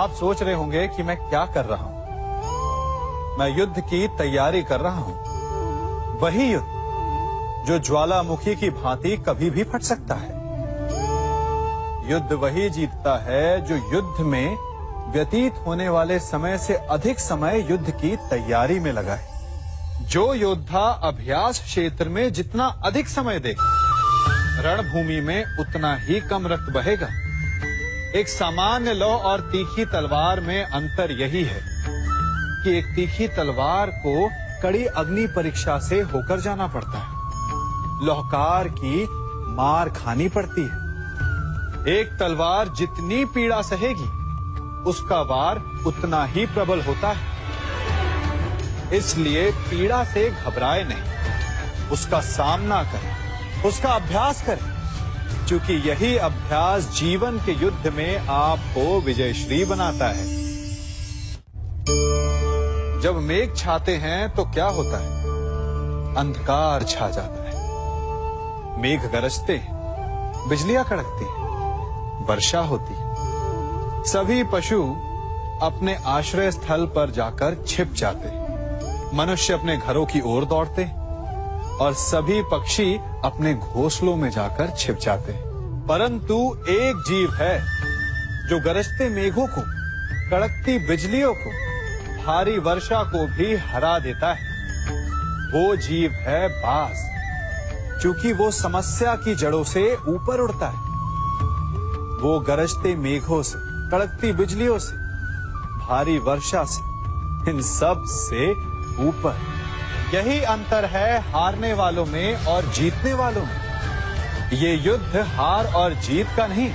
आप सोच रहे होंगे कि मैं क्या कर रहा हूं। मैं युद्ध की तैयारी कर रहा हूं। वही युद्ध जो ज्वालामुखी की भांति कभी भी फट सकता है। युद्ध वही जीतता है जो युद्ध में व्यतीत होने वाले समय से अधिक समय युद्ध की तैयारी में लगाए। जो योद्धा अभ्यास क्षेत्र में जितना अधिक समय दे, रणभूमि में उतना ही कम रक्त बहेगा। एक सामान्य लौह और तीखी तलवार में अंतर यही है कि एक तीखी तलवार को कड़ी अग्नि परीक्षा से होकर जाना पड़ता है, लौहकार की मार खानी पड़ती है। एक तलवार जितनी पीड़ा सहेगी, उसका वार उतना ही प्रबल होता है। इसलिए पीड़ा से घबराए नहीं, उसका सामना करें, उसका अभ्यास करें, क्योंकि यही अभ्यास जीवन के युद्ध में आपको विजयश्री बनाता है। जब मेघ छाते हैं तो क्या होता है? अंधकार छा जाता है। मेघ गरजते हैं, बिजलियां कड़कती हैं, वर्षा होती है। सभी पशु अपने आश्रय स्थल पर जाकर छिप जाते हैं। मनुष्य अपने घरों की ओर दौड़ते हैं और सभी पक्षी अपने घोंसलों में जाकर छिप जाते हैं। परंतु एक जीव है जो गरजते मेघों को, कड़कती बिजलियों को, भारी वर्षा को भी हरा देता है। वो जीव है बाज, क्योंकि वो समस्या की जड़ों से ऊपर उड़ता है। वो गरजते मेघों से, कड़कती बिजलियों से, भारी वर्षा से, इन सब से ऊपर। यही अंतर है हारने वालों में और जीतने वालों में। ये युद्ध हार और जीत का नहीं,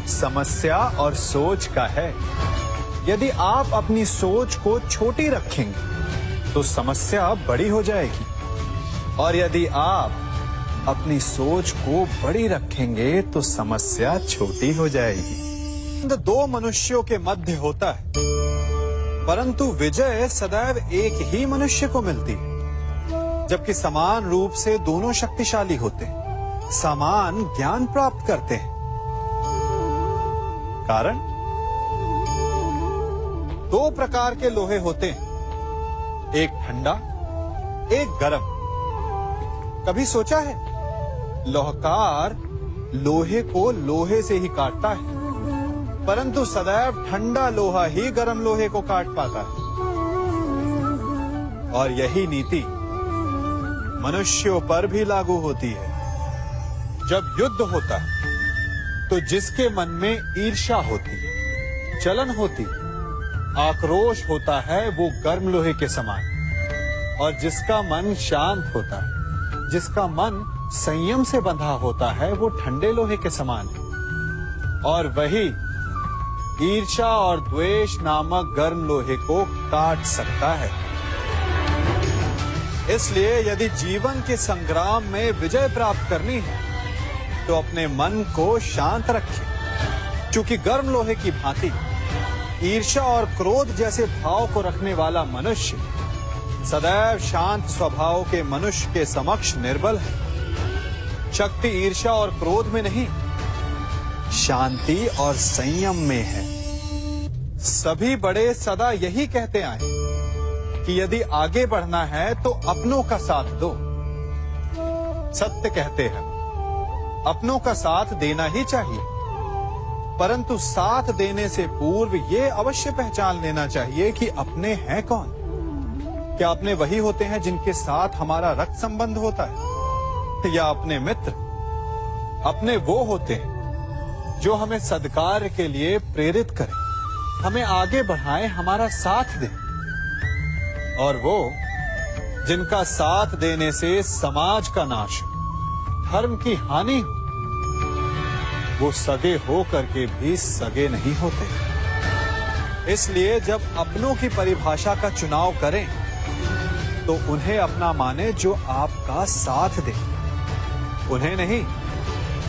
समस्या और सोच का है। यदि आप अपनी सोच को छोटी रखेंगे तो समस्या बड़ी हो जाएगी, और यदि आप अपनी सोच को बड़ी रखेंगे तो समस्या छोटी हो जाएगी। दो मनुष्यों के मध्य होता है, परंतु विजय सदैव एक ही मनुष्य को मिलती है। जबकि समान रूप से दोनों शक्तिशाली होते हैं, समान ज्ञान प्राप्त करते हैं। कारण, दो प्रकार के लोहे होते हैं, एक ठंडा, एक गर्म। कभी सोचा है? लौहकार लोहे को लोहे से ही काटता है, परंतु सदैव ठंडा लोहा ही गर्म लोहे को काट पाता है। और यही नीति मनुष्यों पर भी लागू होती है। जब युद्ध होता है तो जिसके मन में ईर्ष्या होती है, जलन होती है, आक्रोश होता है, वो गर्म लोहे के समान। और जिसका मन शांत होता है, जिसका मन संयम से बंधा होता है, वो ठंडे लोहे के समान है। और वही ईर्ष्या और द्वेष नामक गर्म लोहे को काट सकता है। इसलिए यदि जीवन के संग्राम में विजय प्राप्त करनी है तो अपने मन को शांत रखें, क्योंकि गर्म लोहे की भांति ईर्ष्या और क्रोध जैसे भाव को रखने वाला मनुष्य सदैव शांत स्वभाव के मनुष्य के समक्ष निर्बल है। शक्ति ईर्ष्या और क्रोध में नहीं, शांति और संयम में है। सभी बड़े सदा यही कहते आए कि यदि आगे बढ़ना है तो अपनों का साथ दो। सत्य कहते हैं, अपनों का साथ देना ही चाहिए, परंतु साथ देने से पूर्व ये अवश्य पहचान लेना चाहिए कि अपने हैं कौन। क्या अपने वही होते हैं जिनके साथ हमारा रक्त संबंध होता है, या अपने मित्र? अपने वो होते हैं जो हमें सद्कार्य के लिए प्रेरित करें, हमें आगे बढ़ाएं, हमारा साथ दें। और वो जिनका साथ देने से समाज का नाश हो, धर्म की हानि हो, वो सगे हो करके भी सगे नहीं होते। इसलिए जब अपनों की परिभाषा का चुनाव करें तो उन्हें अपना माने जो आपका साथ दे, उन्हें नहीं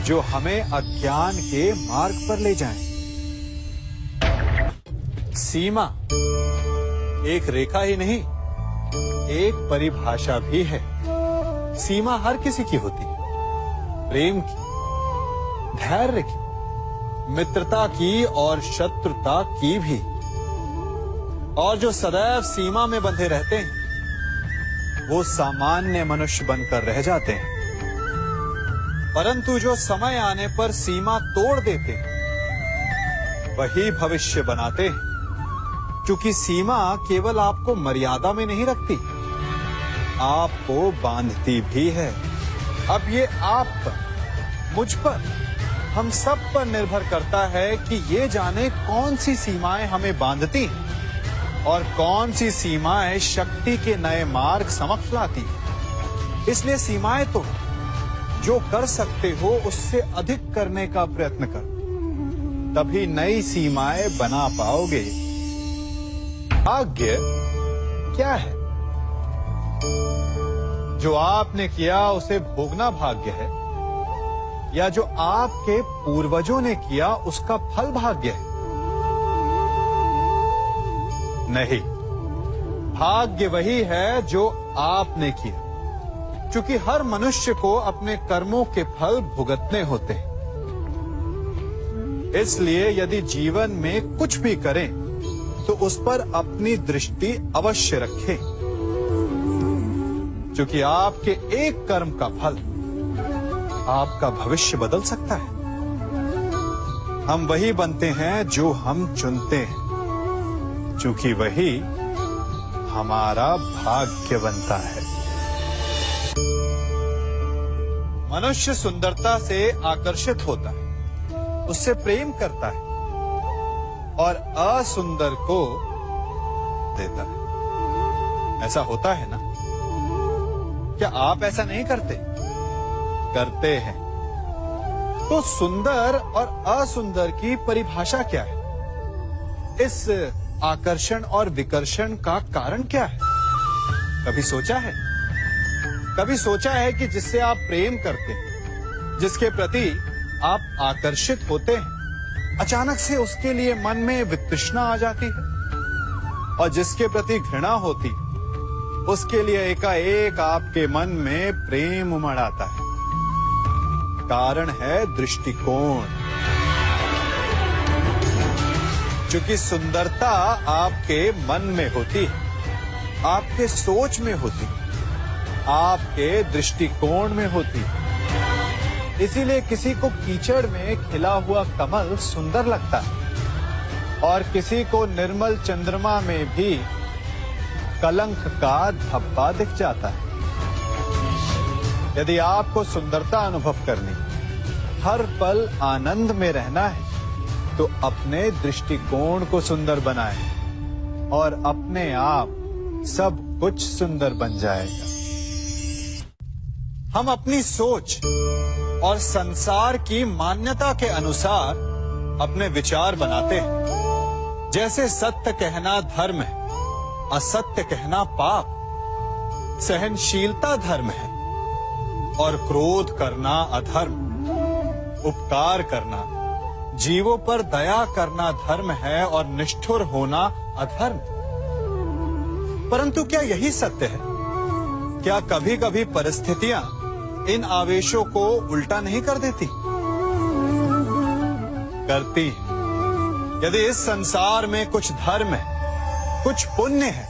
जो हमें अज्ञान के मार्ग पर ले जाएं। सीमा एक रेखा ही नहीं, एक परिभाषा भी है। सीमा हर किसी की होती है, प्रेम की, धैर्य की, मित्रता की और शत्रुता की भी। और जो सदैव सीमा में बंधे रहते हैं वो सामान्य मनुष्य बनकर रह जाते हैं, परंतु जो समय आने पर सीमा तोड़ देते हैं वही भविष्य बनाते हैं, क्योंकि सीमा केवल आपको मर्यादा में नहीं रखती, आपको बांधती भी है। अब ये आप पर, मुझ पर, हम सब पर निर्भर करता है कि ये जाने कौन सी सीमाएं हमें बांधती हैं और कौन सी सीमाएं शक्ति के नए मार्ग समक्ष लाती हैं। इसलिए सीमाएं तो जो कर सकते हो उससे अधिक करने का प्रयत्न करो, तभी नई सीमाएं बना पाओगे। भाग्य क्या है? जो आपने किया उसे भोगना भाग्य है, या जो आपके पूर्वजों ने किया उसका फल भाग्य है? नहीं, भाग्य वही है जो आपने किया, क्योंकि हर मनुष्य को अपने कर्मों के फल भुगतने होते हैं। इसलिए यदि जीवन में कुछ भी करें तो उस पर अपनी दृष्टि अवश्य रखें, क्योंकि आपके एक कर्म का फल आपका भविष्य बदल सकता है। हम वही बनते हैं जो हम चुनते हैं, क्योंकि वही हमारा भाग्य बनता है। मनुष्य सुंदरता से आकर्षित होता है, उससे प्रेम करता है और असुंदर को देता है। ऐसा होता है ना? क्या आप ऐसा नहीं करते? करते हैं। तो सुंदर और असुंदर की परिभाषा क्या है? इस आकर्षण और विकर्षण का कारण क्या है? कभी सोचा है? कभी सोचा है कि जिससे आप प्रेम करते हैं, जिसके प्रति आप आकर्षित होते हैं, अचानक से उसके लिए मन में वितृष्णा आ जाती है, और जिसके प्रति घृणा होती उसके लिए एकाएक आपके मन में प्रेम उमड़ आता है। कारण है दृष्टिकोण। क्योंकि सुंदरता आपके मन में होती है, आपके सोच में होती है, आपके दृष्टिकोण में होती है। इसीलिए किसी को कीचड़ में खिला हुआ कमल सुंदर लगता है, और किसी को निर्मल चंद्रमा में भी कलंक का धब्बा दिख जाता है। यदि आपको सुंदरता अनुभव करनी, हर पल आनंद में रहना है, तो अपने दृष्टिकोण को सुंदर बनाएं और अपने आप सब कुछ सुंदर बन जाएगा। हम अपनी सोच और संसार की मान्यता के अनुसार अपने विचार बनाते हैं। जैसे सत्य कहना धर्म है, असत्य कहना पाप, सहनशीलता धर्म है और क्रोध करना अधर्म, उपकार करना, जीवों पर दया करना धर्म है और निष्ठुर होना अधर्म। परंतु क्या यही सत्य है? क्या कभी कभी परिस्थितियां इन आवेशों को उल्टा नहीं कर देती? करती है। यदि इस संसार में कुछ धर्म है, कुछ पुण्य है,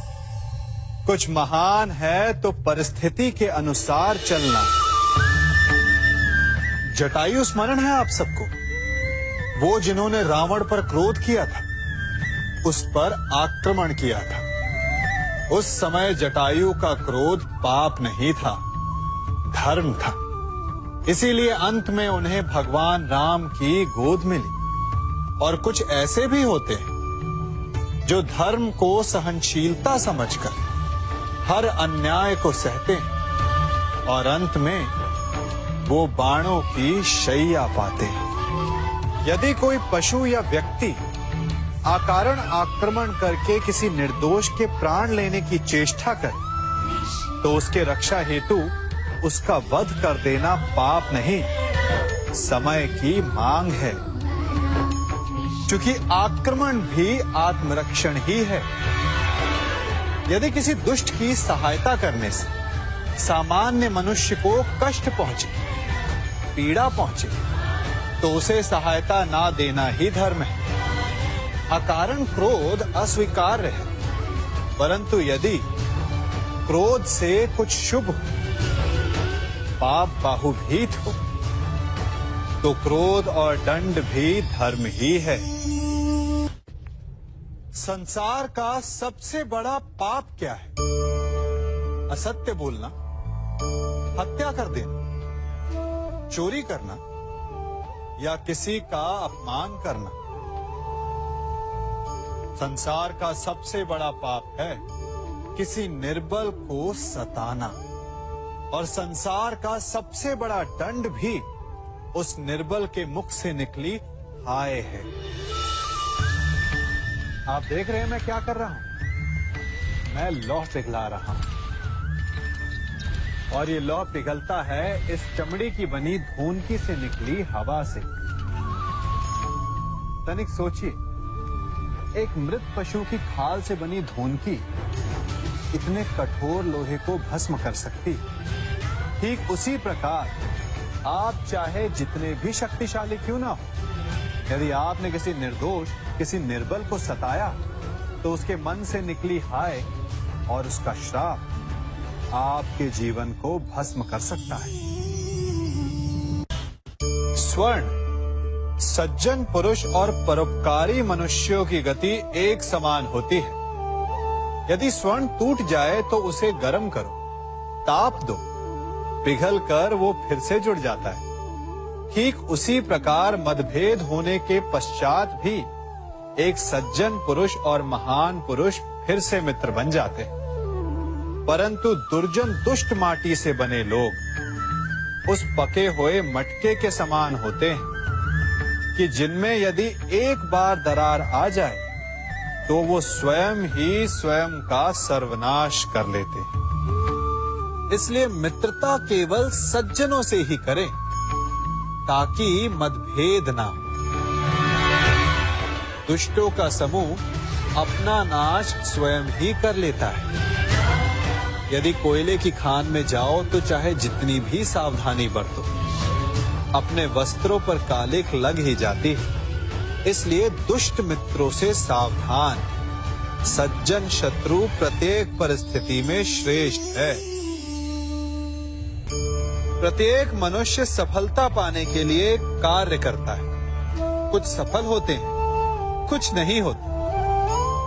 कुछ महान है, तो परिस्थिति के अनुसार चलना। जटायु स्मरण है आप सबको, वो जिन्होंने रावण पर क्रोध किया था, उस पर आक्रमण किया था। उस समय जटायु का क्रोध पाप नहीं था, धर्म था। इसीलिए अंत में उन्हें भगवान राम की गोद मिली। और कुछ ऐसे भी होते हैं जो धर्म को सहनशीलता समझकर हर अन्याय को सहते हैं और अंत में वो बाणों की शैया पाते हैं। यदि कोई पशु या व्यक्ति अकारण आक्रमण करके किसी निर्दोष के प्राण लेने की चेष्टा करे, तो उसके रक्षा हेतु उसका वध कर देना पाप नहीं, समय की मांग है। क्योंकि आक्रमण भी आत्मरक्षण ही है। यदि किसी दुष्ट की सहायता करने से सामान्य मनुष्य को कष्ट पहुंचे, पीड़ा पहुंचे, तो उसे सहायता ना देना ही धर्म है। अकारण क्रोध अस्वीकार्य है, परंतु यदि क्रोध से कुछ शुभ हो, पाप बाहुभीत हो, तो क्रोध और दंड भी धर्म ही है। संसार का सबसे बड़ा पाप क्या है? असत्य बोलना, हत्या कर देना, चोरी करना या किसी का अपमान करना। संसार का सबसे बड़ा पाप है किसी निर्बल को सताना, और संसार का सबसे बड़ा दंड भी उस निर्बल के मुख से निकली हाय है। आप देख रहे हैं मैं क्या कर रहा हूं? मैं लौह पिघला रहा हूं, और ये लौह पिघलता है इस चमड़ी की बनी धूनकी से निकली हवा से। तनिक सोचिए, एक मृत पशु की खाल से बनी धूनकी इतने कठोर लोहे को भस्म कर सकती। ठीक उसी प्रकार आप चाहे जितने भी शक्तिशाली क्यों ना हो, यदि आपने किसी निर्दोष, किसी निर्बल को सताया, तो उसके मन से निकली हाय और उसका श्राप आपके जीवन को भस्म कर सकता है। स्वर्ण सज्जन पुरुष और परोपकारी मनुष्यों की गति एक समान होती है। यदि स्वर्ण टूट जाए तो उसे गर्म करो, ताप दो, पिघल कर वो फिर से जुड़ जाता है। ठीक उसी प्रकार मतभेद होने के पश्चात भी एक सज्जन पुरुष और महान पुरुष फिर से मित्र बन जाते हैं। परंतु दुर्जन दुष्ट माटी से बने लोग उस पके हुए मटके के समान होते हैं कि जिनमें यदि एक बार दरार आ जाए तो वो स्वयं ही स्वयं का सर्वनाश कर लेते हैं। इसलिए मित्रता केवल सज्जनों से ही करें ताकि मतभेद ना हो। दुष्टों का समूह अपना नाश स्वयं ही कर लेता है। यदि कोयले की खान में जाओ तो चाहे जितनी भी सावधानी बरतो, अपने वस्त्रों पर कालिख लग ही जाती है। इसलिए दुष्ट मित्रों से सावधान। सज्जन शत्रु प्रत्येक परिस्थिति में श्रेष्ठ है। प्रत्येक मनुष्य सफलता पाने के लिए कार्य करता है। कुछ सफल होते हैं, कुछ नहीं होते,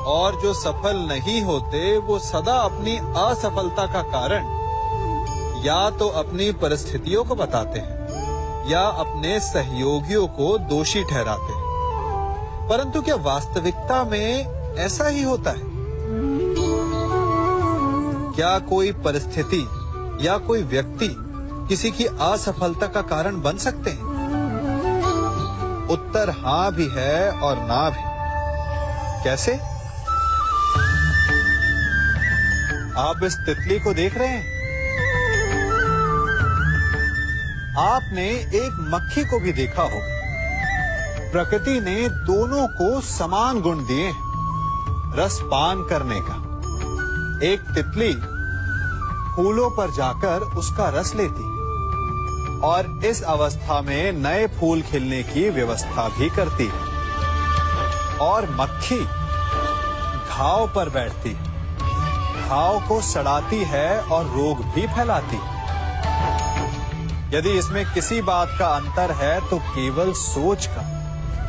और जो सफल नहीं होते वो सदा अपनी असफलता का कारण या तो अपनी परिस्थितियों को बताते हैं या अपने सहयोगियों को दोषी ठहराते हैं। परंतु क्या वास्तविकता में ऐसा ही होता है? क्या कोई परिस्थिति या कोई व्यक्ति किसी की असफलता का कारण बन सकते हैं? उत्तर हाँ भी है और ना भी। कैसे? आप इस तितली को देख रहे हैं? आपने एक मक्खी को भी देखा हो। प्रकृति ने दोनों को समान गुण दिए हैं रस पान करने का। एक तितली फूलों पर जाकर उसका रस लेती और इस अवस्था में नए फूल खिलने की व्यवस्था भी करती है, और मक्खी घाव पर बैठती है, घाव को सड़ाती है और रोग भी फैलाती है। यदि इसमें किसी बात का अंतर है तो केवल सोच का।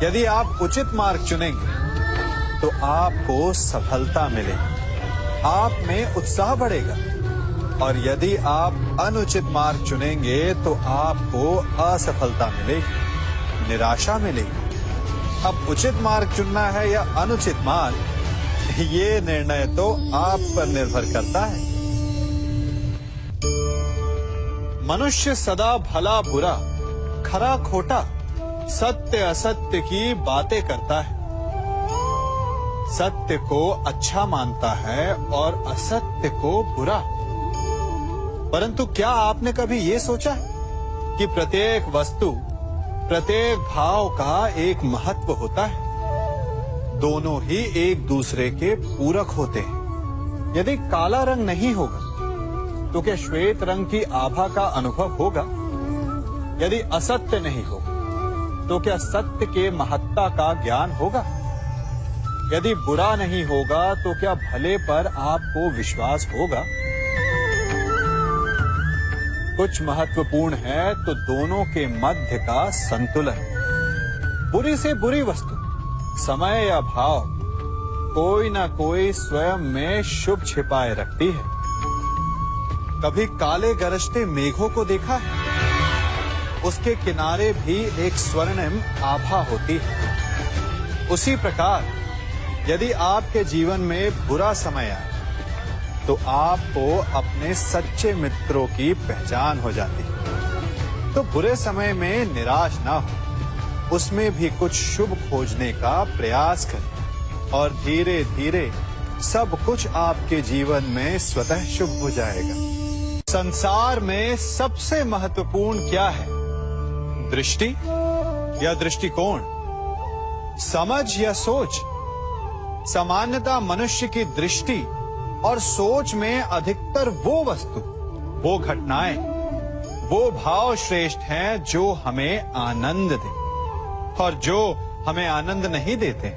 यदि आप उचित मार्ग चुनेंगे तो आपको सफलता मिलेगी, आप में उत्साह बढ़ेगा, और यदि आप अनुचित मार्ग चुनेंगे तो आपको असफलता मिलेगी, निराशा मिलेगी। अब उचित मार्ग चुनना है या अनुचित मार्ग, ये निर्णय तो आप पर निर्भर करता है। मनुष्य सदा भला बुरा, खरा खोटा, सत्य असत्य की बातें करता है। सत्य को अच्छा मानता है और असत्य को बुरा। परंतु क्या आपने कभी ये सोचा है कि प्रत्येक वस्तु, प्रत्येक भाव का एक महत्व होता है? दोनों ही एक दूसरे के पूरक होते हैं। यदि काला रंग नहीं होगा तो क्या श्वेत रंग की आभा का अनुभव होगा? यदि असत्य नहीं होगा तो क्या सत्य के महत्ता का ज्ञान होगा? यदि बुरा नहीं होगा तो क्या भले पर आपको विश्वास होगा? कुछ महत्वपूर्ण है तो दोनों के मध्य का संतुलन। बुरी से बुरी वस्तु, समय या भाव, कोई ना कोई स्वयं में शुभ छिपाए रखती है। कभी काले गरजते मेघों को देखा है? उसके किनारे भी एक स्वर्णिम आभा होती है। उसी प्रकार यदि आपके जीवन में बुरा समय आए तो आपको अपने सच्चे मित्रों की पहचान हो जाती है। तो बुरे समय में निराश ना हो, उसमें भी कुछ शुभ खोजने का प्रयास करें और धीरे धीरे सब कुछ आपके जीवन में स्वतः शुभ हो जाएगा। संसार में सबसे महत्वपूर्ण क्या है? दृष्टि या दृष्टिकोण, समझ या सोच? सामान्यतः मनुष्य की दृष्टि और सोच में अधिकतर वो वस्तु, वो घटनाएं, वो भाव श्रेष्ठ हैं जो हमें आनंद दे, और जो हमें आनंद नहीं देते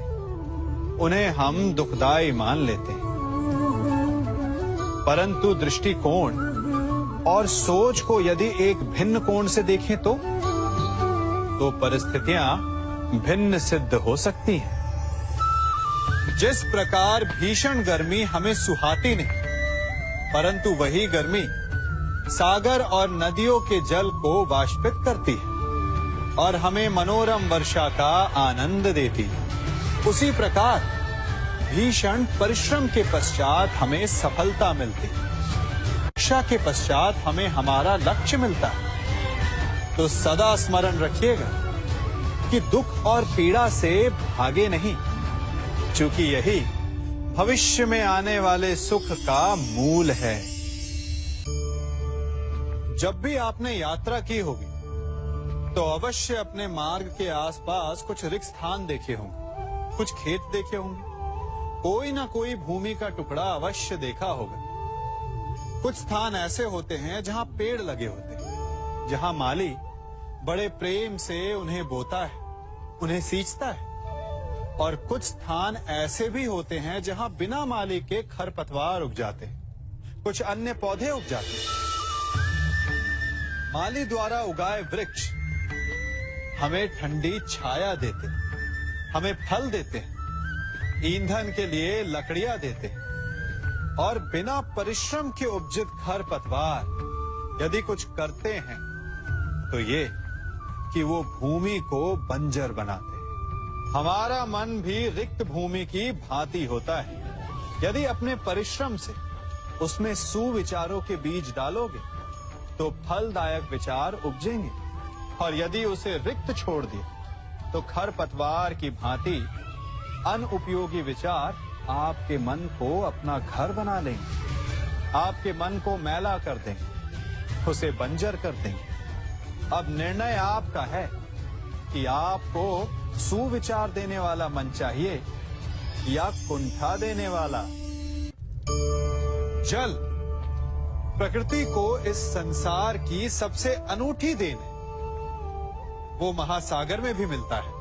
उन्हें हम दुखदाई मान लेते हैं। परंतु दृष्टिकोण और सोच को यदि एक भिन्न कोण से देखें तो परिस्थितियां भिन्न सिद्ध हो सकती हैं। जिस प्रकार भीषण गर्मी हमें सुहाती नहीं, परंतु वही गर्मी सागर और नदियों के जल को वाष्पित करती है और हमें मनोरम वर्षा का आनंद देती है, उसी प्रकार भीषण परिश्रम के पश्चात हमें सफलता मिलती है। शिक्षा के पश्चात हमें हमारा लक्ष्य मिलता है। तो सदा स्मरण रखिएगा कि दुख और पीड़ा से भागे नहीं, क्योंकि यही भविष्य में आने वाले सुख का मूल है। जब भी आपने यात्रा की होगी तो अवश्य अपने मार्ग के आसपास कुछ रिक्त स्थान देखे होंगे, कुछ खेत देखे होंगे, कोई ना कोई भूमि का टुकड़ा अवश्य देखा होगा। कुछ स्थान ऐसे होते हैं जहां पेड़ लगे होते हैं, जहां माली बड़े प्रेम से उन्हें बोता है, उन्हें सींचता है। और कुछ स्थान ऐसे भी होते हैं जहां बिना माली के खरपतवार उग जाते हैं, कुछ अन्य पौधे उग जाते हैं। माली द्वारा उगाए वृक्ष हमें ठंडी छाया देते हैं, हमें फल देते हैं, ईंधन के लिए लकड़ियां देते हैं। और बिना परिश्रम के उपजित खरपतवार यदि कुछ करते हैं तो ये कि वो भूमि को बंजर बनाते हैं। हमारा मन भी रिक्त भूमि की भांति होता है। यदि अपने परिश्रम से उसमें सुविचारों के बीज डालोगे तो फलदायक विचार उपजेंगे, और यदि उसे रिक्त छोड़ दिया तो खरपतवार की भांति अनुपयोगी विचार आपके मन को अपना घर बना लेंगे, आपके मन को मैला कर देंगे, उसे बंजर कर देंगे। अब निर्णय आपका है कि आपको सुविचार देने वाला मन चाहिए या कुंठा देने वाला। जल प्रकृति को इस संसार की सबसे अनूठी देन है। वो महासागर में भी मिलता है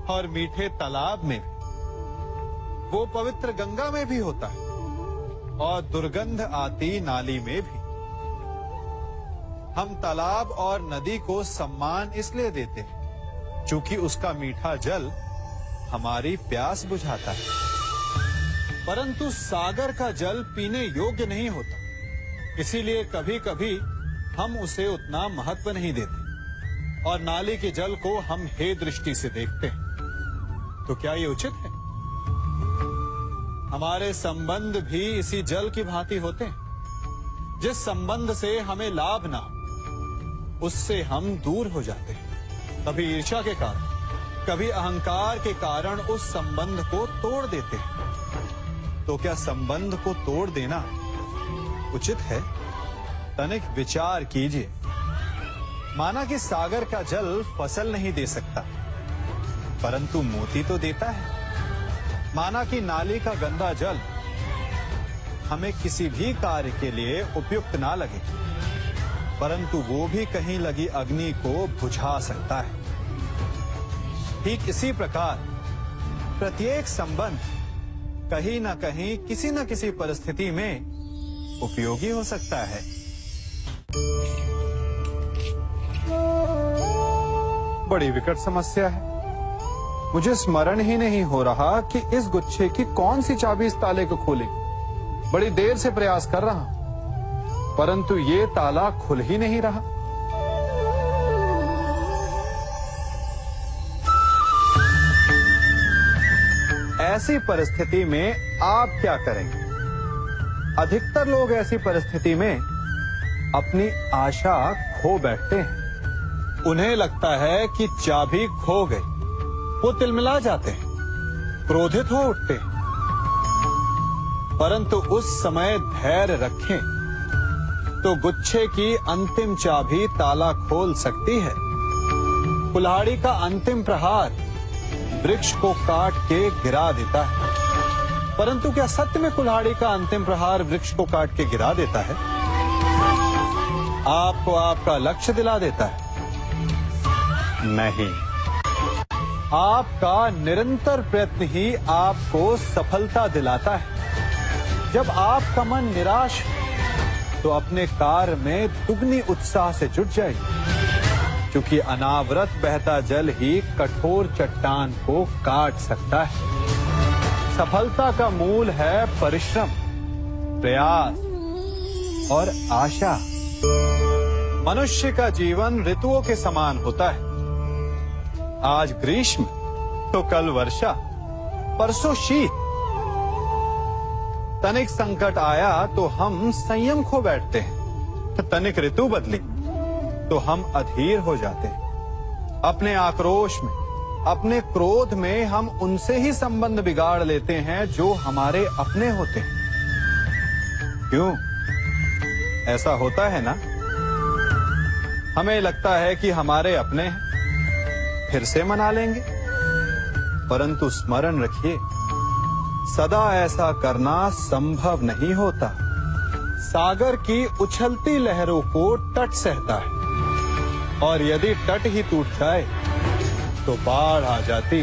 और मीठे तालाब में भी, वो पवित्र गंगा में भी होता है और दुर्गंध आती नाली में भी। हम तालाब और नदी को सम्मान इसलिए देते हैं क्योंकि उसका मीठा जल हमारी प्यास बुझाता है। परंतु सागर का जल पीने योग्य नहीं होता, इसीलिए कभी कभी हम उसे उतना महत्व नहीं देते और नाली के जल को हम हे दृष्टि से देखते हैं। तो क्या ये उचित है? हमारे संबंध भी इसी जल की भांति होते हैं। जिस संबंध से हमें लाभ ना हो उससे हम दूर हो जाते हैं। कभी ईर्ष्या के कारण, कभी अहंकार के कारण उस संबंध को तोड़ देते हैं। तो क्या संबंध को तोड़ देना उचित है? तनिक विचार कीजिए। माना कि सागर का जल फसल नहीं दे सकता, परंतु मोती तो देता है। माना कि नाली का गंदा जल हमें किसी भी कार्य के लिए उपयुक्त ना लगे, परंतु वो भी कहीं लगी अग्नि को बुझा सकता है। ठीक इसी प्रकार प्रत्येक संबंध कहीं ना कहीं किसी न किसी परिस्थिति में उपयोगी हो सकता है। बड़ी विकट समस्या है। मुझे स्मरण ही नहीं हो रहा कि इस गुच्छे की कौन सी चाबी इस ताले को खोलेगी। बड़ी देर से प्रयास कर रहा हूं, परंतु ये ताला खुल ही नहीं रहा। ऐसी परिस्थिति में आप क्या करेंगे? अधिकतर लोग ऐसी परिस्थिति में अपनी आशा खो बैठते हैं। उन्हें लगता है कि चाबी खो गई। वो तिलमिला जाते हैं, क्रोधित हो उठते हैं। परंतु उस समय धैर्य रखें तो गुच्छे की अंतिम चाबी ताला खोल सकती है। कुल्हाड़ी का अंतिम प्रहार वृक्ष को काट के गिरा देता है, परंतु क्या सत्य में कुल्हाड़ी का अंतिम प्रहार वृक्ष को काट के गिरा देता है? आपको आपका लक्ष्य दिला देता है? नहीं। आपका निरंतर प्रयत्न ही आपको सफलता दिलाता है। जब आपका मन निराश है तो अपने कार्य में दुगनी उत्साह से जुट जाइए, क्योंकि अनावरत बहता जल ही कठोर चट्टान को काट सकता है। सफलता का मूल है परिश्रम, प्रयास और आशा। मनुष्य का जीवन ऋतुओं के समान होता है। आज ग्रीष्म तो कल वर्षा, परसों शीत। तनिक संकट आया तो हम संयम खो बैठते हैं। तनिक ऋतु बदली तो हम अधीर हो जाते हैं। अपने आक्रोश में, अपने क्रोध में हम उनसे ही संबंध बिगाड़ लेते हैं जो हमारे अपने होते हैं। क्यों ऐसा होता है ना? हमें लगता है कि हमारे अपने हैं, फिर से मना लेंगे। परंतु स्मरण रखिए, सदा ऐसा करना संभव नहीं होता। सागर की उछलती लहरों को तट सहता है, और यदि तट ही टूट जाए तो बाढ़ आ जाती।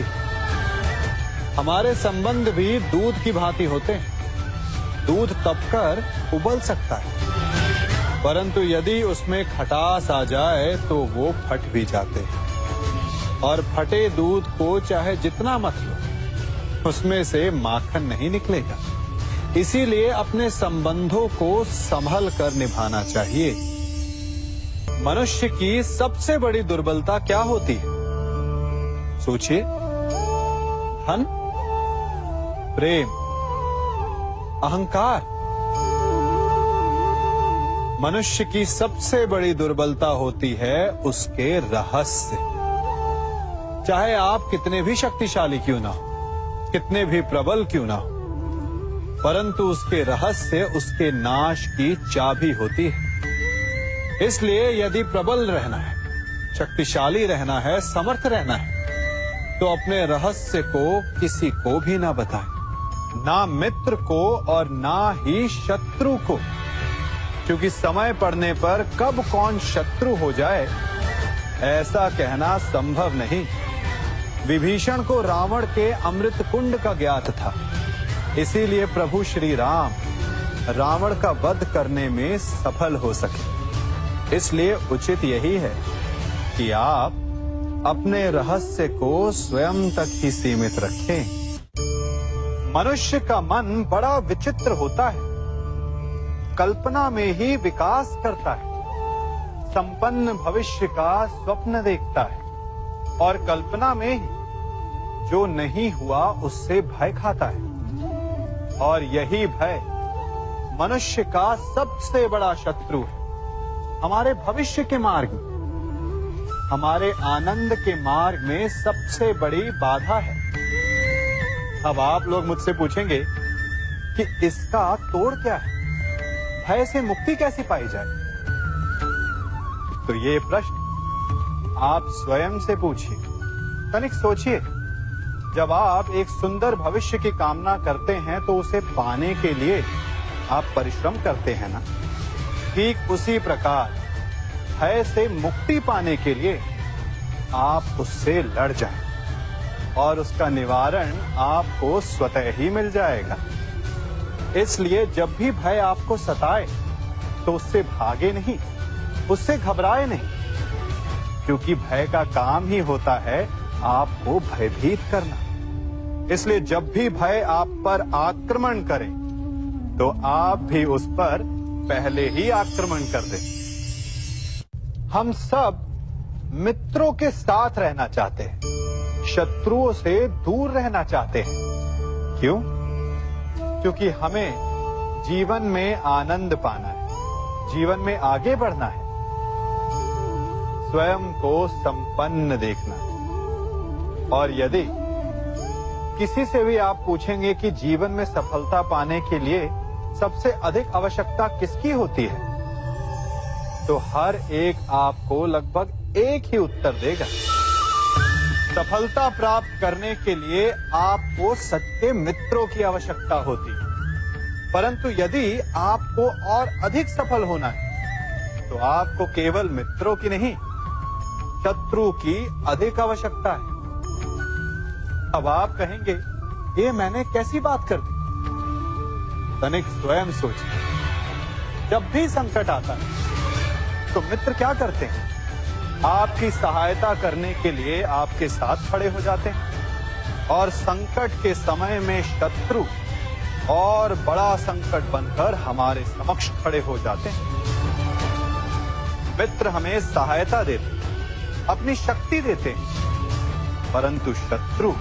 हमारे संबंध भी दूध की भांति होते हैं। दूध तपकर उबल सकता है, परंतु यदि उसमें खटास आ जाए तो वो फट भी जाते हैं। और फटे दूध को चाहे जितना मत लो, उसमें से माखन नहीं निकलेगा। इसीलिए अपने संबंधों को संभल कर निभाना चाहिए। मनुष्य की सबसे बड़ी दुर्बलता क्या होती है? सोचिए। धन, प्रेम, अहंकार। मनुष्य की सबसे बड़ी दुर्बलता होती है उसके रहस्य। चाहे आप कितने भी शक्तिशाली क्यों ना हो, कितने भी प्रबल क्यों ना हो, परंतु उसके रहस्य उसके नाश की चाबी होती है। इसलिए यदि प्रबल रहना है, शक्तिशाली रहना है, समर्थ रहना है, तो अपने रहस्य को किसी को भी ना बताएं, ना मित्र को और ना ही शत्रु को, क्योंकि समय पड़ने पर कब कौन शत्रु हो जाए ऐसा कहना संभव नहीं। विभीषण को रावण के अमृत कुंड का ज्ञात था, इसीलिए प्रभु श्री राम रावण का वध करने में सफल हो सके। इसलिए उचित यही है कि आप अपने रहस्य को स्वयं तक ही सीमित रखें। मनुष्य का मन बड़ा विचित्र होता है, कल्पना में ही विकास करता है, संपन्न भविष्य का स्वप्न देखता है, और कल्पना में ही जो नहीं हुआ उससे भय खाता है। और यही भय मनुष्य का सबसे बड़ा शत्रु है। हमारे भविष्य के मार्ग में, हमारे आनंद के मार्ग में सबसे बड़ी बाधा है। अब आप लोग मुझसे पूछेंगे कि इसका तोड़ क्या है, भय से मुक्ति कैसे पाई जाए? तो ये प्रश्न आप स्वयं से पूछिए। तनिक सोचिए, जब आप एक सुंदर भविष्य की कामना करते हैं तो उसे पाने के लिए आप परिश्रम करते हैं ना? ठीक उसी प्रकार भय से मुक्ति पाने के लिए आप उससे लड़ जाएं। और उसका निवारण आपको स्वतः ही मिल जाएगा। इसलिए जब भी भय आपको सताए तो उससे भागे नहीं, उससे घबराए नहीं, क्योंकि भय का काम ही होता है आपको भयभीत करना। इसलिए जब भी भय आप पर आक्रमण करे तो आप भी उस पर पहले ही आक्रमण कर दें। हम सब मित्रों के साथ रहना चाहते हैं, शत्रुओं से दूर रहना चाहते हैं। क्यों? क्योंकि हमें जीवन में आनंद पाना है, जीवन में आगे बढ़ना है, स्वयं को संपन्न देखना है। और यदि किसी से भी आप पूछेंगे कि जीवन में सफलता पाने के लिए सबसे अधिक आवश्यकता किसकी होती है, तो हर एक आपको लगभग एक ही उत्तर देगा। सफलता प्राप्त करने के लिए आपको सच्चे मित्रों की आवश्यकता होती है। परंतु यदि आपको और अधिक सफल होना है तो आपको केवल मित्रों की नहीं, शत्रु की अधिक आवश्यकता है। अब आप कहेंगे, ये मैंने कैसी बात कर दी? तनिक स्वयं सोचिए। जब भी संकट आता है तो मित्र क्या करते हैं? आपकी सहायता करने के लिए आपके साथ खड़े हो जाते हैं। और संकट के समय में शत्रु और बड़ा संकट बनकर हमारे समक्ष खड़े हो जाते हैं। मित्र हमें सहायता देते हैं, अपनी शक्ति देते हैं, परंतु शत्रु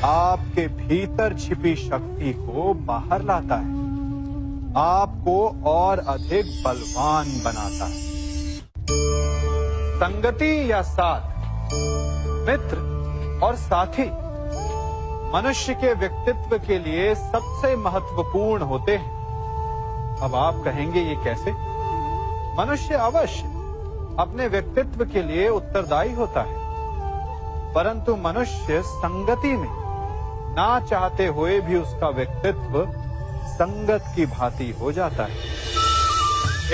आपके भीतर छिपी शक्ति को बाहर लाता है, आपको और अधिक बलवान बनाता है। संगति या साथ, मित्र और साथी मनुष्य के व्यक्तित्व के लिए सबसे महत्वपूर्ण होते हैं। अब आप कहेंगे, ये कैसे? मनुष्य अवश्य अपने व्यक्तित्व के लिए उत्तरदायी होता है, परंतु मनुष्य संगति में ना चाहते हुए भी उसका व्यक्तित्व संगत की भांति हो जाता है।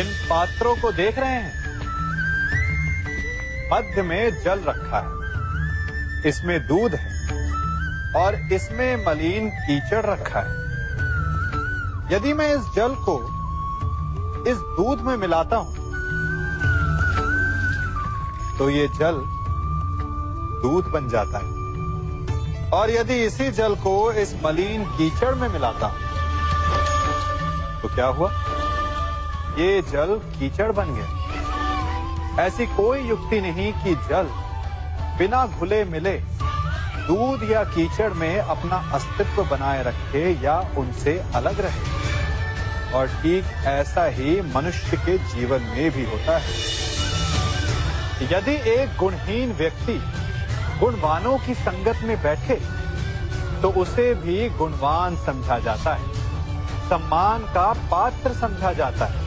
इन पात्रों को देख रहे हैं? मध्य में जल रखा है, इसमें दूध है और इसमें मलिन कीचड़ रखा है। यदि मैं इस जल को इस दूध में मिलाता हूं तो ये जल दूध बन जाता है, और यदि इसी जल को इस मलिन कीचड़ में मिलाता हूं तो क्या हुआ? ये जल कीचड़ बन गया। ऐसी कोई युक्ति नहीं कि जल बिना घुले मिले दूध या कीचड़ में अपना अस्तित्व बनाए रखे या उनसे अलग रहे। और ठीक ऐसा ही मनुष्य के जीवन में भी होता है। यदि एक गुणहीन व्यक्ति गुणवानों की संगत में बैठे तो उसे भी गुणवान समझा जाता है, सम्मान का पात्र समझा जाता है।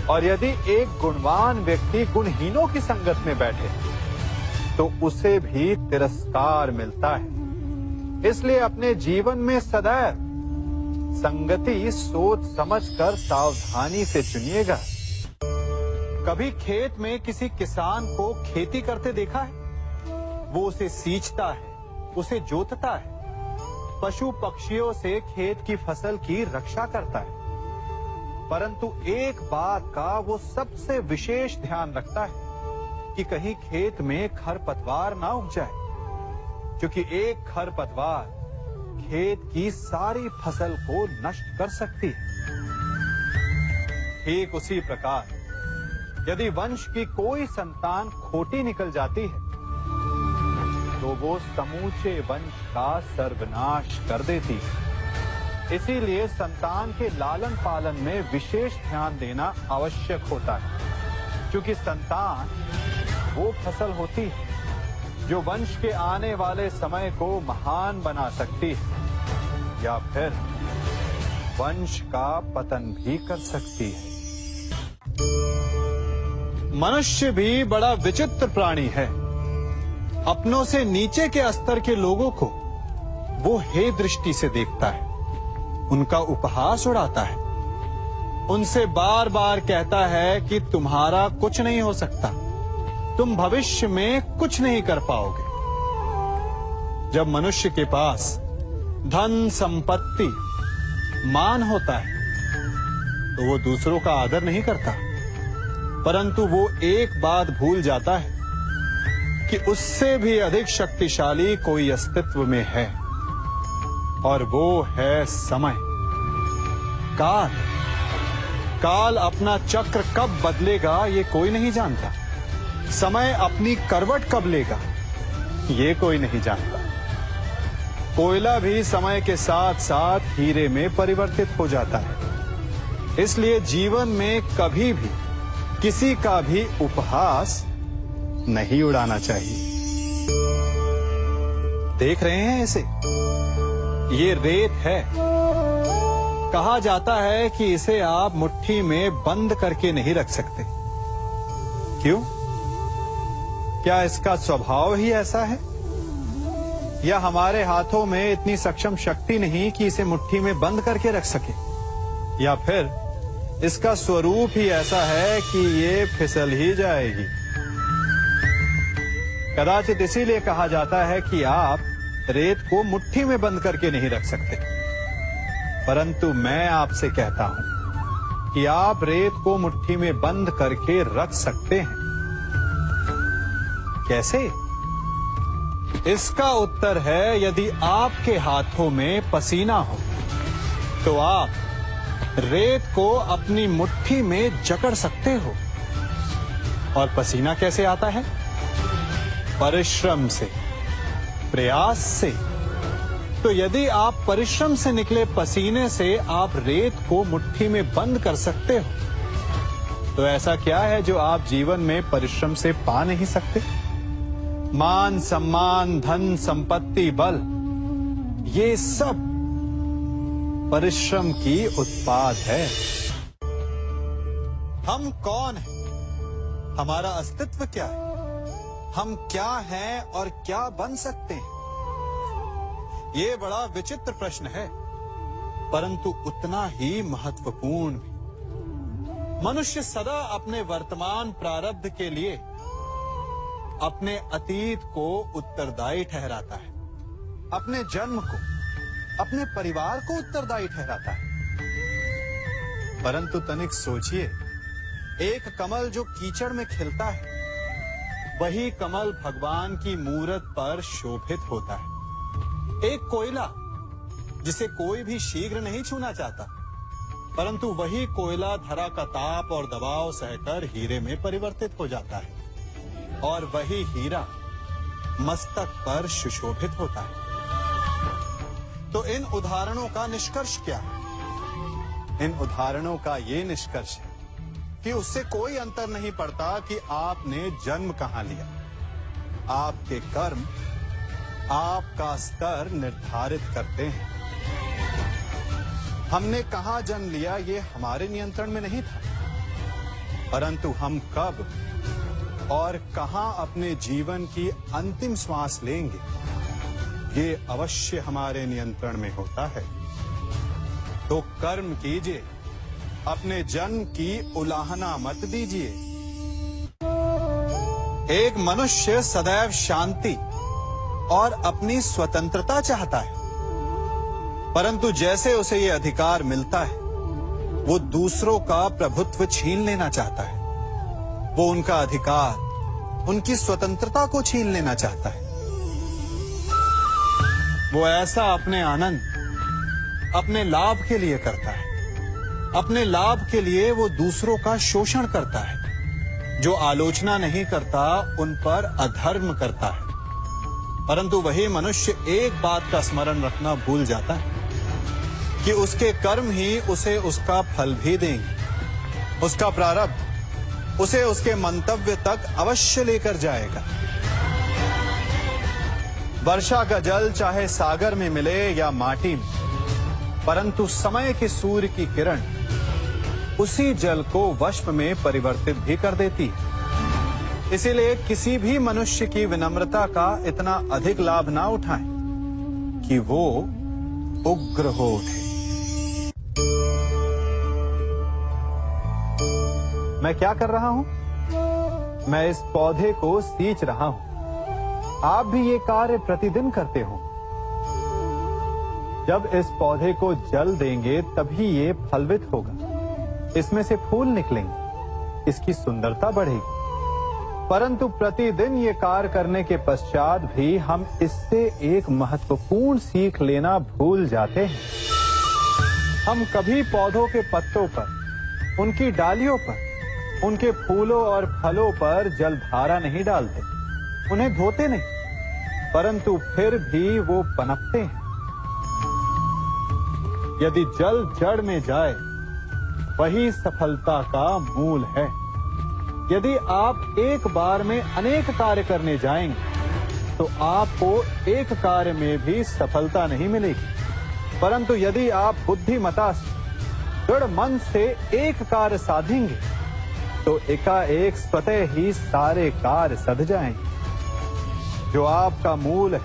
और यदि एक गुणवान व्यक्ति गुणहीनों की संगत में बैठे तो उसे भी तिरस्कार मिलता है। इसलिए अपने जीवन में सदैव संगति सोच समझकर सावधानी से चुनिएगा। कभी खेत में किसी किसान को खेती करते देखा है? वो उसे सींचता है, उसे जोतता है, पशु पक्षियों से खेत की फसल की रक्षा करता है। परंतु एक बात का वो सबसे विशेष ध्यान रखता है कि कहीं खेत में खरपतवार ना उग जाए, क्योंकि एक खरपतवार खेत की सारी फसल को नष्ट कर सकती है। ठीक उसी प्रकार यदि वंश की कोई संतान खोटी निकल जाती है तो वो समूचे वंश का सर्वनाश कर देती है। इसीलिए संतान के लालन पालन में विशेष ध्यान देना आवश्यक होता है, क्योंकि संतान वो फसल होती है जो वंश के आने वाले समय को महान बना सकती है या फिर वंश का पतन भी कर सकती है। मनुष्य भी बड़ा विचित्र प्राणी है। अपनों से नीचे के स्तर के लोगों को वो हे दृष्टि से देखता है, उनका उपहास उड़ाता है, उनसे बार बार कहता है कि तुम्हारा कुछ नहीं हो सकता, तुम भविष्य में कुछ नहीं कर पाओगे। जब मनुष्य के पास धन, संपत्ति, मान होता है तो वो दूसरों का आदर नहीं करता, परंतु वो एक बात भूल जाता है कि उससे भी अधिक शक्तिशाली कोई अस्तित्व में है, और वो है समय। काल। काल अपना चक्र कब बदलेगा ये कोई नहीं जानता। समय अपनी करवट कब लेगा ये कोई नहीं जानता। कोयला भी समय के साथ साथ हीरे में परिवर्तित हो जाता है। इसलिए जीवन में कभी भी किसी का भी उपहास नहीं उड़ाना चाहिए। देख रहे हैं इसे? ये रेत है। कहा जाता है कि इसे आप मुट्ठी में बंद करके नहीं रख सकते। क्यों? क्या इसका स्वभाव ही ऐसा है, या हमारे हाथों में इतनी सक्षम शक्ति नहीं कि इसे मुट्ठी में बंद करके रख सके, या फिर इसका स्वरूप ही ऐसा है कि ये फिसल ही जाएगी। कदाचित इसीलिए कहा जाता है कि आप रेत को मुट्ठी में बंद करके नहीं रख सकते, परंतु मैं आपसे कहता हूं कि आप रेत को मुट्ठी में बंद करके रख सकते हैं। कैसे? इसका उत्तर है, यदि आपके हाथों में पसीना हो तो आप रेत को अपनी मुट्ठी में जकड़ सकते हो। और पसीना कैसे आता है? परिश्रम से, प्रयास से। तो यदि आप परिश्रम से निकले पसीने से आप रेत को मुट्ठी में बंद कर सकते हो, तो ऐसा क्या है जो आप जीवन में परिश्रम से पा नहीं सकते? मान, सम्मान, धन, संपत्ति, बल, ये सब परिश्रम की उत्पाद है। हम कौन हैं? हमारा अस्तित्व क्या है? हम क्या हैं और क्या बन सकते हैं? ये बड़ा विचित्र प्रश्न है, परंतु उतना ही महत्वपूर्ण भी। मनुष्य सदा अपने वर्तमान प्रारब्ध के लिए अपने अतीत को उत्तरदायी ठहराता है, अपने जन्म को, अपने परिवार को उत्तरदायी ठहराता है। परंतु तनिक सोचिए, एक कमल जो कीचड़ में खिलता है, वही कमल भगवान की मूरत पर शोभित होता है। एक कोयला जिसे कोई भी शीघ्र नहीं छूना चाहता, परंतु वही कोयला धरा का ताप और दबाव सहकर हीरे में परिवर्तित हो जाता है, और वही हीरा मस्तक पर सुशोभित होता है। तो इन उदाहरणों का निष्कर्ष क्या है? इन उदाहरणों का ये निष्कर्ष है कि उससे कोई अंतर नहीं पड़ता कि आपने जन्म कहां लिया। आपके कर्म आपका स्तर निर्धारित करते हैं। हमने कहां जन्म लिया ये हमारे नियंत्रण में नहीं था, परंतु हम कब और कहां अपने जीवन की अंतिम श्वास लेंगे ये अवश्य हमारे नियंत्रण में होता है। तो कर्म कीजिए, अपने जन्म की उलाहना मत दीजिए। एक मनुष्य सदैव शांति और अपनी स्वतंत्रता चाहता है, परंतु जैसे उसे ये अधिकार मिलता है, वो दूसरों का प्रभुत्व छीन लेना चाहता है। वो उनका अधिकार, उनकी स्वतंत्रता को छीन लेना चाहता है। वो ऐसा अपने आनंद, अपने लाभ के लिए करता है। अपने लाभ के लिए वो दूसरों का शोषण करता है। जो आलोचना नहीं करता उन पर अधर्म करता है। परंतु वही मनुष्य एक बात का स्मरण रखना भूल जाता है कि उसके कर्म ही उसे उसका फल भी देंगे। उसका प्रारब्ध उसे उसके मंतव्य तक अवश्य लेकर जाएगा। वर्षा का जल चाहे सागर में मिले या माटी में, परंतु समय के सूर्य की किरण उसी जल को वष्प में परिवर्तित भी कर देती है। इसीलिए किसी भी मनुष्य की विनम्रता का इतना अधिक लाभ ना उठाएं कि वो उग्र हो उठे। मैं क्या कर रहा हूं? मैं इस पौधे को सींच रहा हूं। आप भी ये कार्य प्रतिदिन करते हो। जब इस पौधे को जल देंगे तभी ये फलवित होगा, इसमें से फूल निकलेंगे, इसकी सुंदरता बढ़ेगी। परंतु प्रतिदिन ये कार्य करने के पश्चात भी हम इससे एक महत्वपूर्ण सीख लेना भूल जाते हैं। हम कभी पौधों के पत्तों पर, उनकी डालियों पर, उनके फूलों और फलों पर जलधारा नहीं डालते, उन्हें धोते नहीं, परंतु फिर भी वो पनपते हैं। यदि जल जड़ में जाए, वही सफलता का मूल है। यदि आप एक बार में अनेक कार्य करने जाएंगे, तो आपको एक कार्य में भी सफलता नहीं मिलेगी। परंतु यदि आप बुद्धिमता से, दृढ़ मन से एक कार्य साधेंगे, तो एकाएक स्वतः ही सारे कार्य सध जाएंगे। जो आपका मूल है,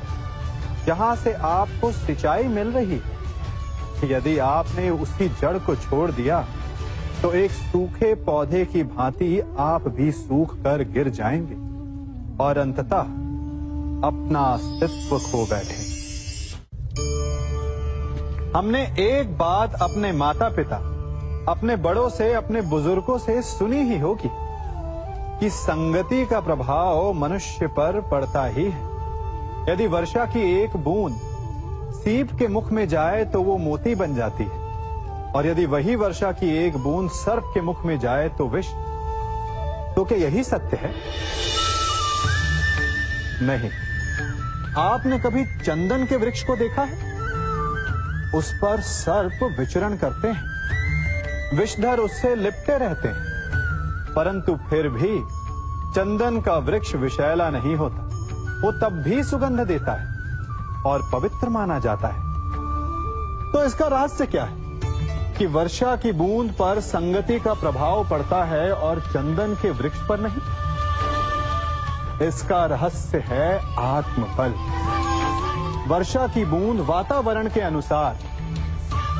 जहां से आपको सिंचाई मिल रही है, यदि आपने उसकी जड़ को छोड़ दिया, तो एक सूखे पौधे की भांति आप भी सूख कर गिर जाएंगे और अंततः अपना अस्तित्व खो बैठे। हमने एक बात अपने माता पिता, अपने बड़ों से, अपने बुजुर्गों से सुनी ही होगी कि संगति का प्रभाव मनुष्य पर पड़ता ही है। यदि वर्षा की एक बूंद सीप के मुख में जाए तो वो मोती बन जाती है, और यदि वही वर्षा की एक बूंद सर्प के मुख में जाए तो विष। तो क्या यही सत्य है? नहीं। आपने कभी चंदन के वृक्ष को देखा है? उस पर सर्प विचरण करते हैं, विषधर उससे लिपटे रहते हैं, परंतु फिर भी चंदन का वृक्ष विषैला नहीं होता। वो तब भी सुगंध देता है और पवित्र माना जाता है। तो इसका रहस्य क्या है कि वर्षा की बूंद पर संगति का प्रभाव पड़ता है और चंदन के वृक्ष पर नहीं? इसका रहस्य है आत्मबल। वर्षा की बूंद वातावरण के अनुसार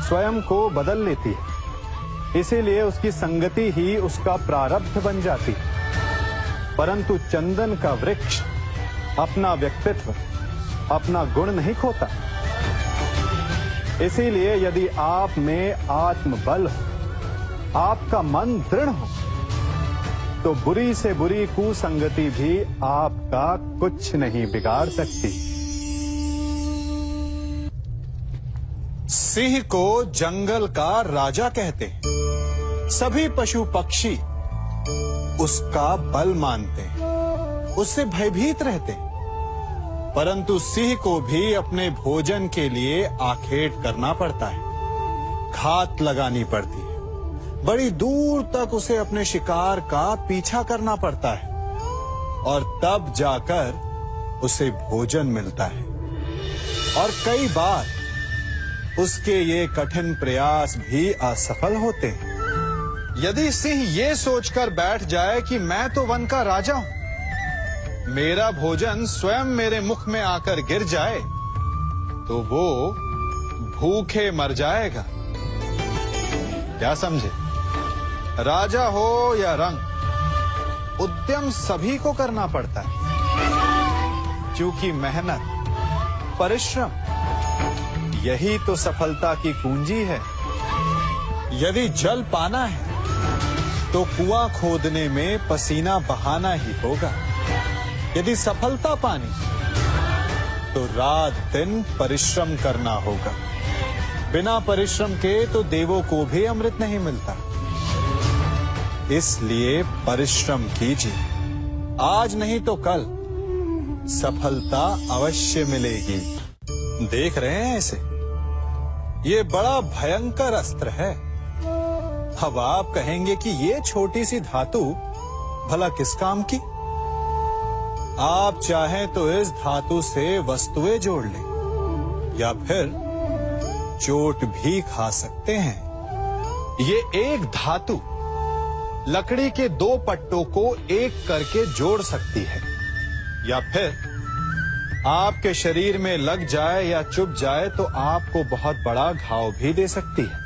स्वयं को बदल लेती है, इसीलिए उसकी संगति ही उसका प्रारब्ध बन जाती है। परंतु चंदन का वृक्ष अपना व्यक्तित्व, अपना गुण नहीं खोता। इसीलिए यदि आप में आत्मबल हो, आपका मन दृढ़ हो, तो बुरी से बुरी कुसंगति भी आपका कुछ नहीं बिगाड़ सकती। सिंह को जंगल का राजा कहते हैं। सभी पशु पक्षी उसका बल मानते हैं, उससे भयभीत रहते हैं। परंतु सिंह को भी अपने भोजन के लिए आखेट करना पड़ता है, घात लगानी पड़ती है, बड़ी दूर तक उसे अपने शिकार का पीछा करना पड़ता है, और तब जाकर उसे भोजन मिलता है। और कई बार उसके ये कठिन प्रयास भी असफल होते हैं। यदि सिंह ये सोचकर बैठ जाए कि मैं तो वन का राजा हूं, मेरा भोजन स्वयं मेरे मुख में आकर गिर जाए, तो वो भूखे मर जाएगा। क्या समझे? राजा हो या रंक, उद्यम सभी को करना पड़ता है, क्योंकि मेहनत, परिश्रम यही तो सफलता की कुंजी है। यदि जल पाना है तो कुआं खोदने में पसीना बहाना ही होगा। यदि सफलता पानी तो रात दिन परिश्रम करना होगा। बिना परिश्रम के तो देवों को भी अमृत नहीं मिलता। इसलिए परिश्रम कीजिए, आज नहीं तो कल सफलता अवश्य मिलेगी। देख रहे हैं इसे? ये बड़ा भयंकर अस्त्र है। अब आप कहेंगे कि ये छोटी सी धातु भला किस काम की? आप चाहें तो इस धातु से वस्तुएं जोड़ लें, या फिर चोट भी खा सकते हैं। ये एक धातु लकड़ी के दो पट्टों को एक करके जोड़ सकती है, या फिर आपके शरीर में लग जाए या चुभ जाए तो आपको बहुत बड़ा घाव भी दे सकती है।